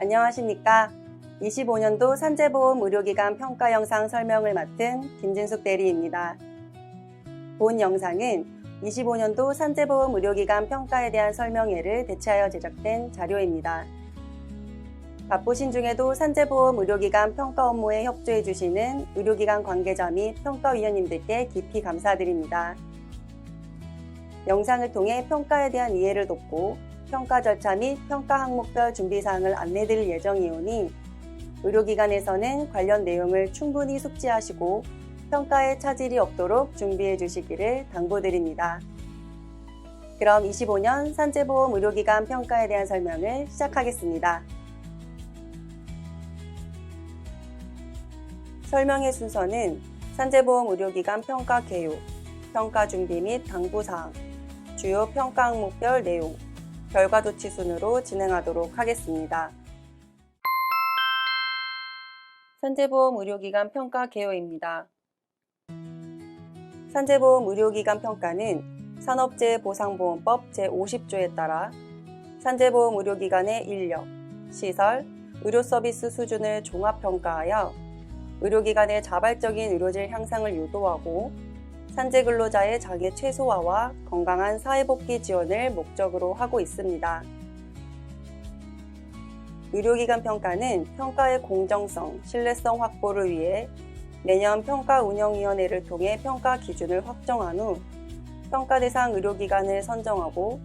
안녕하십니까. 25년도 산재보험 의료기관 평가 영상 설명을 맡은 김진숙 대리입니다. 본 영상은 25년도 산재보험 의료기관 평가에 대한 설명회를 대체하여 제작된 자료입니다. 바쁘신 중에도 산재보험 의료기관 평가 업무에 협조해 주시는 의료기관 관계자 및 평가위원님들께 깊이 감사드립니다. 영상을 통해 평가에 대한 이해를 돕고 평가 절차 및 평가 항목별 준비사항을 안내드릴 예정이오니 의료기관에서는 관련 내용을 충분히 숙지하시고 평가에 차질이 없도록 준비해 주시기를 당부드립니다. 그럼 25년 산재보험 의료기관 평가에 대한 설명을 시작하겠습니다. 설명의 순서는 산재보험 의료기관 평가 개요, 평가 준비 및 당부사항, 주요 평가 항목별 내용, 결과 조치 순으로 진행하도록 하겠습니다. 산재보험 의료기관 평가 개요입니다. 산재보험 의료기관 평가는 산업재해보상보험법 제50조에 따라 산재보험 의료기관의 인력, 시설, 의료서비스 수준을 종합평가하여 의료기관의 자발적인 의료질 향상을 유도하고 산재 근로자의 장애 최소화와 건강한 사회복귀 지원을 목적으로 하고 있습니다. 의료기관 평가는 평가의 공정성, 신뢰성 확보를 위해 매년 평가운영위원회를 통해 평가 기준을 확정한 후 평가 대상 의료기관을 선정하고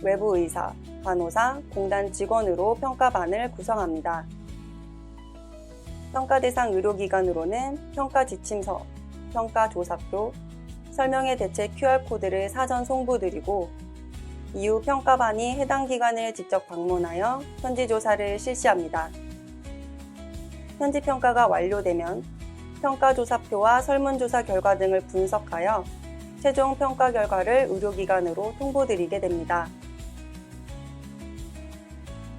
외부 의사, 간호사, 공단 직원으로 평가반을 구성합니다. 평가 대상 의료기관으로는 평가 지침서, 평가 조사표, 설명회 대체 QR코드를 사전 송부드리고 이후 평가반이 해당 기관을 직접 방문하여 현지조사를 실시합니다. 현지평가가 완료되면 평가조사표와 설문조사 결과 등을 분석하여 최종 평가 결과를 의료기관으로 통보드리게 됩니다.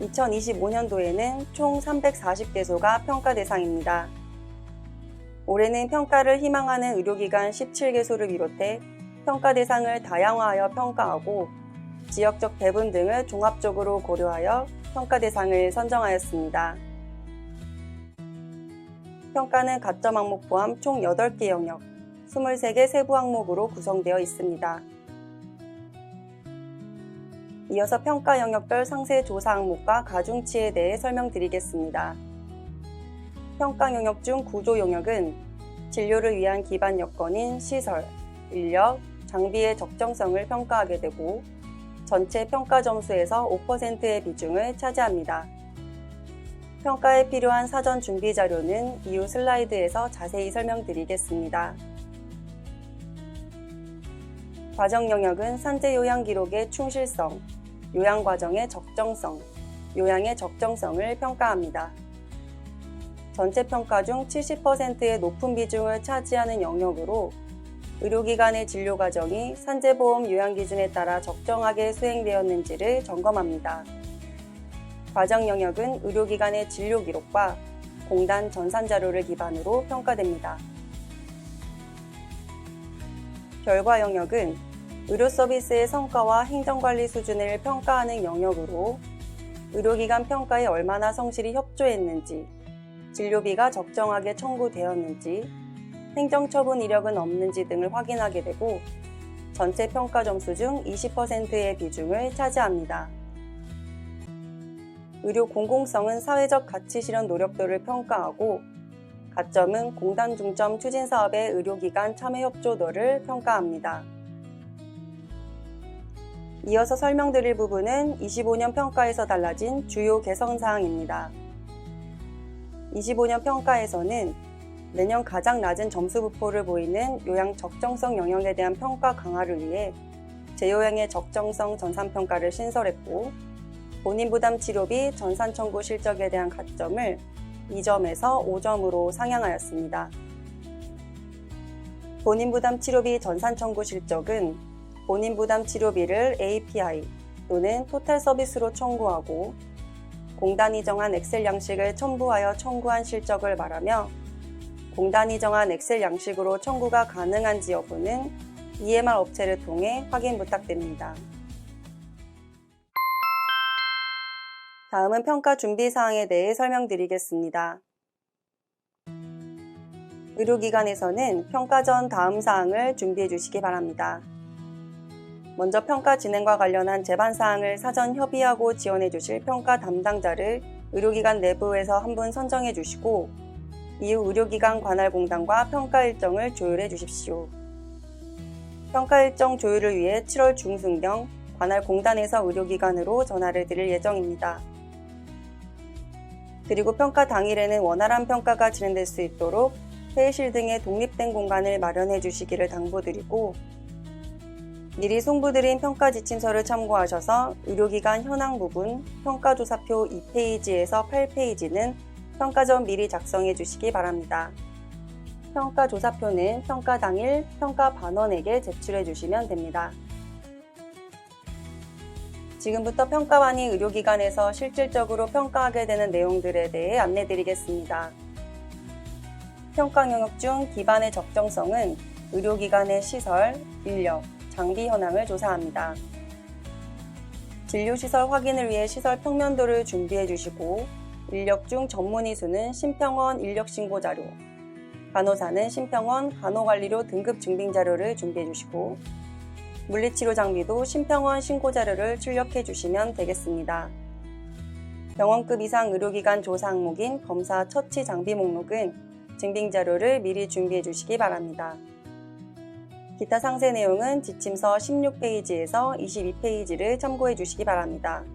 2025년도에는 총 340개소가 평가 대상입니다. 올해는 평가를 희망하는 의료기관 17개소를 비롯해 평가 대상을 다양화하여 평가하고 지역적 배분 등을 종합적으로 고려하여 평가 대상을 선정하였습니다. 평가는 가점 항목 포함 총 8개 영역, 23개 세부 항목으로 구성되어 있습니다. 이어서 평가 영역별 상세 조사 항목과 가중치에 대해 설명드리겠습니다. 평가 영역 중 구조 영역은 진료를 위한 기반 여건인 시설, 인력, 장비의 적정성을 평가하게 되고 전체 평가 점수에서 5%의 비중을 차지합니다. 평가에 필요한 사전 준비 자료는 이후 슬라이드에서 자세히 설명드리겠습니다. 과정 영역은 산재 요양 기록의 충실성, 요양 과정의 적정성, 요양의 적정성을 평가합니다. 전체 평가 중 70%의 높은 비중을 차지하는 영역으로 의료기관의 진료 과정이 산재보험 요양 기준에 따라 적정하게 수행되었는지를 점검합니다. 과정 영역은 의료기관의 진료 기록과 공단 전산 자료를 기반으로 평가됩니다. 결과 영역은 의료 서비스의 성과와 행정관리 수준을 평가하는 영역으로 의료기관 평가에 얼마나 성실히 협조했는지, 진료비가 적정하게 청구되었는지, 행정처분 이력은 없는지 등을 확인하게 되고 전체 평가 점수 중 20%의 비중을 차지합니다. 의료 공공성은 사회적 가치 실현 노력도를 평가하고 가점은 공단 중점 추진 사업의 의료기관 참여 협조도를 평가합니다. 이어서 설명드릴 부분은 25년 평가에서 달라진 주요 개선사항입니다. 25년 평가에서는 매년 가장 낮은 점수 부포를 보이는 요양 적정성 영역에 대한 평가 강화를 위해 재요양의 적정성 전산평가를 신설했고 본인 부담 치료비 전산 청구 실적에 대한 가점을 2점에서 5점으로 상향하였습니다. 본인 부담 치료비 전산 청구 실적은 본인 부담 치료비를 API 또는 토탈 서비스로 청구하고 공단이 정한 엑셀 양식을 첨부하여 청구한 실적을 말하며 공단이 정한 엑셀 양식으로 청구가 가능한지 여부는 EMR 업체를 통해 확인 부탁드립니다. 다음은 평가 준비 사항에 대해 설명드리겠습니다. 의료기관에서는 평가 전 다음 사항을 준비해 주시기 바랍니다. 먼저 평가 진행과 관련한 제반 사항을 사전 협의하고 지원해 주실 평가 담당자를 의료기관 내부에서 한 분 선정해 주시고, 이후 의료기관 관할공단과 평가 일정을 조율해 주십시오. 평가 일정 조율을 위해 7월 중순경 관할공단에서 의료기관으로 전화를 드릴 예정입니다. 그리고 평가 당일에는 원활한 평가가 진행될 수 있도록 회의실 등의 독립된 공간을 마련해 주시기를 당부드리고, 미리 송부드린 평가 지침서를 참고하셔서 의료기관 현황 부분 평가조사표 2페이지에서 8페이지는 평가 전 미리 작성해 주시기 바랍니다. 평가조사표는 평가 당일 평가 반원에게 제출해 주시면 됩니다. 지금부터 평가반이 의료기관에서 실질적으로 평가하게 되는 내용들에 대해 안내드리겠습니다. 평가 영역 중 기반의 적정성은 의료기관의 시설, 인력, 장비 현황을 조사합니다. 진료시설 확인을 위해 시설 평면도를 준비해 주시고, 인력 중 전문의 수는 심평원 인력신고자료, 간호사는 심평원 간호관리료 등급 증빙자료를 준비해 주시고, 물리치료 장비도 심평원 신고자료를 출력해 주시면 되겠습니다. 병원급 이상 의료기관 조사 항목인 검사 처치 장비 목록은 증빙자료를 미리 준비해 주시기 바랍니다. 기타 상세 내용은 지침서 16페이지에서 22페이지를 참고해 주시기 바랍니다.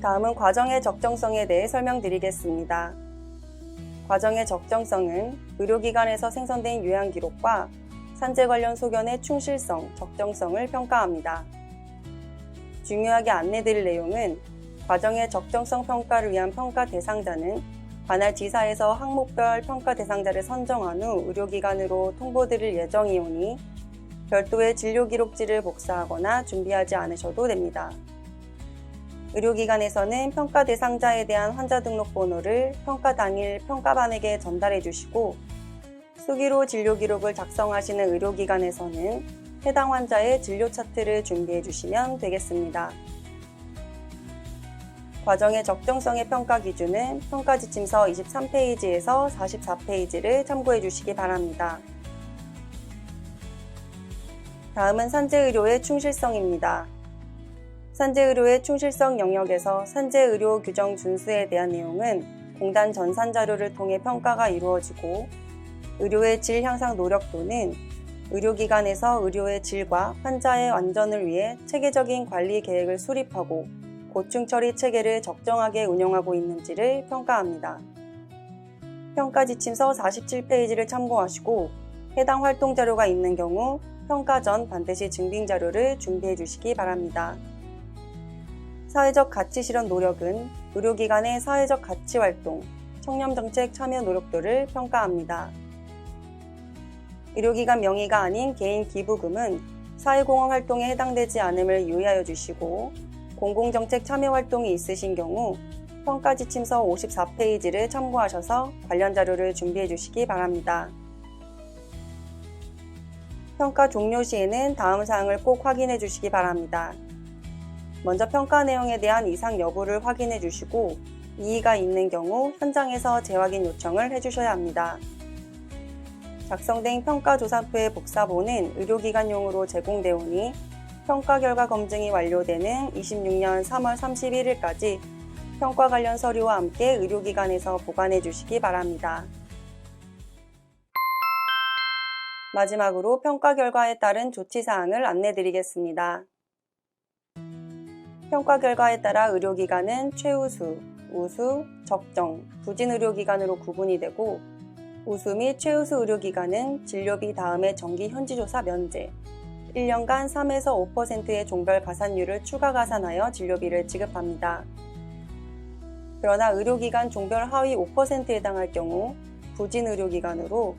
다음은 과정의 적정성에 대해 설명드리겠습니다. 과정의 적정성은 의료기관에서 생성된 요양기록과 산재 관련 소견의 충실성, 적정성을 평가합니다. 중요하게 안내드릴 내용은 과정의 적정성 평가를 위한 평가 대상자는 관할 지사에서 항목별 평가 대상자를 선정한 후 의료기관으로 통보드릴 예정이오니 별도의 진료기록지를 복사하거나 준비하지 않으셔도 됩니다. 의료기관에서는 평가 대상자에 대한 환자 등록번호를 평가 당일 평가반에게 전달해 주시고, 수기로 진료기록을 작성하시는 의료기관에서는 해당 환자의 진료 차트를 준비해 주시면 되겠습니다. 과정의 적정성의 평가 기준은 평가지침서 23페이지에서 44페이지를 참고해 주시기 바랍니다. 다음은 산재의료의 충실성입니다. 산재의료의 충실성 영역에서 산재의료 규정 준수에 대한 내용은 공단 전산 자료를 통해 평가가 이루어지고, 의료의 질 향상 노력도는 의료기관에서 의료의 질과 환자의 안전을 위해 체계적인 관리 계획을 수립하고 고충 처리 체계를 적정하게 운영하고 있는지를 평가합니다. 평가 지침서 47페이지를 참고하시고, 해당 활동 자료가 있는 경우 평가 전 반드시 증빙 자료를 준비해 주시기 바랍니다. 사회적 가치 실현 노력은 의료기관의 사회적 가치 활동, 청렴정책 참여 노력도를 평가합니다. 의료기관 명의가 아닌 개인 기부금은 사회공헌 활동에 해당되지 않음을 유의하여 주시고, 공공정책 참여 활동이 있으신 경우 평가 지침서 54페이지를 참고하셔서 관련 자료를 준비해 주시기 바랍니다. 평가 종료 시에는 다음 사항을 꼭 확인해 주시기 바랍니다. 먼저 평가 내용에 대한 이상 여부를 확인해 주시고, 이의가 있는 경우 현장에서 재확인 요청을 해주셔야 합니다. 작성된 평가조사표의 복사본은 의료기관용으로 제공되오니 평가 결과 검증이 완료되는 26년 3월 31일까지 평가 관련 서류와 함께 의료기관에서 보관해 주시기 바랍니다. 마지막으로 평가 결과에 따른 조치사항을 안내드리겠습니다. 평가 결과에 따라 의료기관은 최우수, 우수, 적정, 부진 의료기관으로 구분이 되고, 우수 및 최우수 의료기관은 진료비 다음에 정기 현지조사 면제, 1년간 3에서 5%의 종별 가산율을 추가 가산하여 진료비를 지급합니다. 그러나 의료기관 종별 하위 5%에 해당할 경우 부진 의료기관으로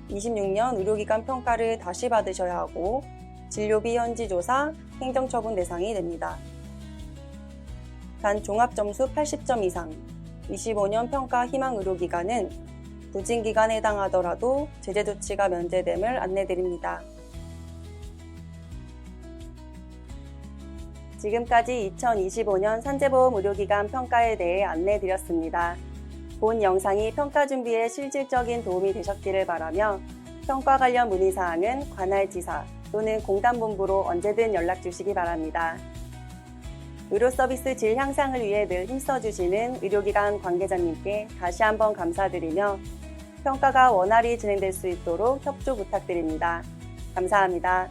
26년 의료기관 평가를 다시 받으셔야 하고, 진료비 현지조사, 행정처분 대상이 됩니다. 단 종합점수 80점 이상, 25년 평가 희망 의료기관은 부진기관에 해당하더라도 제재조치가 면제됨을 안내드립니다. 지금까지 2025년 산재보험 의료기관 평가에 대해 안내드렸습니다. 본 영상이 평가 준비에 실질적인 도움이 되셨기를 바라며 평가 관련 문의사항은 관할지사 또는 공단본부로 언제든 연락 주시기 바랍니다. 의료 서비스 질 향상을 위해 늘 힘써주시는 의료기관 관계자님께 다시 한번 감사드리며 평가가 원활히 진행될 수 있도록 협조 부탁드립니다. 감사합니다.